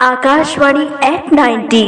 Akashvani eight 90।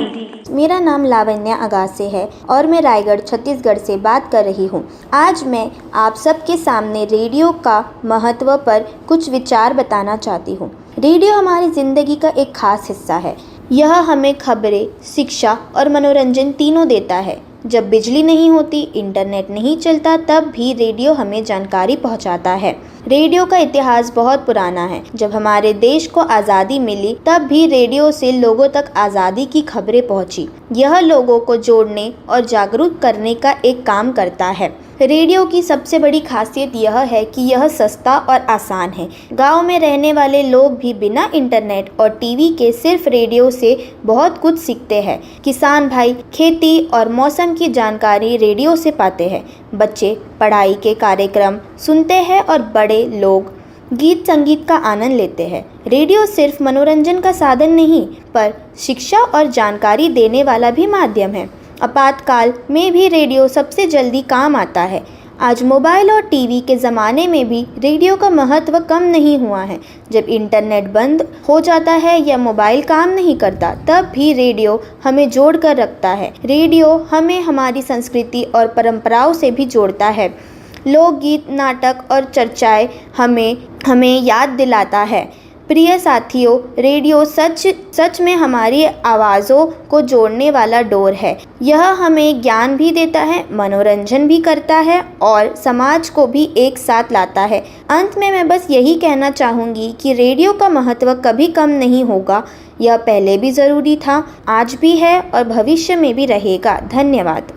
मेरा नाम लावण्या अगासे है और मैं रायगढ़ छत्तीसगढ़ से बात कर रही हूँ। आज मैं आप सबके सामने रेडियो का महत्व पर कुछ विचार बताना चाहती हूँ। रेडियो हमारी ज़िंदगी का एक खास हिस्सा है। यह हमें खबरें, शिक्षा और मनोरंजन तीनों देता है। जब बिजली नहीं होती, इंटरनेट नहीं चलता, तब भी रेडियो हमें जानकारी पहुंचाता है। रेडियो का इतिहास बहुत पुराना है। जब हमारे देश को आज़ादी मिली, तब भी रेडियो से लोगों तक आज़ादी की खबरें पहुंची। यह लोगों को जोड़ने और जागरूक करने का एक काम करता है। रेडियो की सबसे बड़ी खासियत यह है कि यह सस्ता और आसान है। गांव में रहने वाले लोग भी बिना इंटरनेट और टीवी के सिर्फ रेडियो से बहुत कुछ सीखते हैं। किसान भाई खेती और मौसम की जानकारी रेडियो से पाते हैं। बच्चे पढ़ाई के कार्यक्रम सुनते हैं और बड़े लोग गीत संगीत का आनंद लेते हैं। रेडियो सिर्फ मनोरंजन का साधन नहीं, पर शिक्षा और जानकारी देने वाला भी माध्यम है। आपातकाल में भी रेडियो सबसे जल्दी काम आता है। आज मोबाइल और टीवी के ज़माने में भी रेडियो का महत्व कम नहीं हुआ है। जब इंटरनेट बंद हो जाता है या मोबाइल काम नहीं करता, तब भी रेडियो हमें जोड़ कर रखता है। रेडियो हमें हमारी संस्कृति और परंपराओं से भी जोड़ता है। लोकगीत, नाटक और चर्चाएं हमें याद दिलाता है। प्रिय साथियों, रेडियो सच में हमारी आवाज़ों को जोड़ने वाला डोर है। यह हमें ज्ञान भी देता है, मनोरंजन भी करता है और समाज को भी एक साथ लाता है। अंत में मैं बस यही कहना चाहूँगी कि रेडियो का महत्व कभी कम नहीं होगा। यह पहले भी ज़रूरी था, आज भी है और भविष्य में भी रहेगा। धन्यवाद।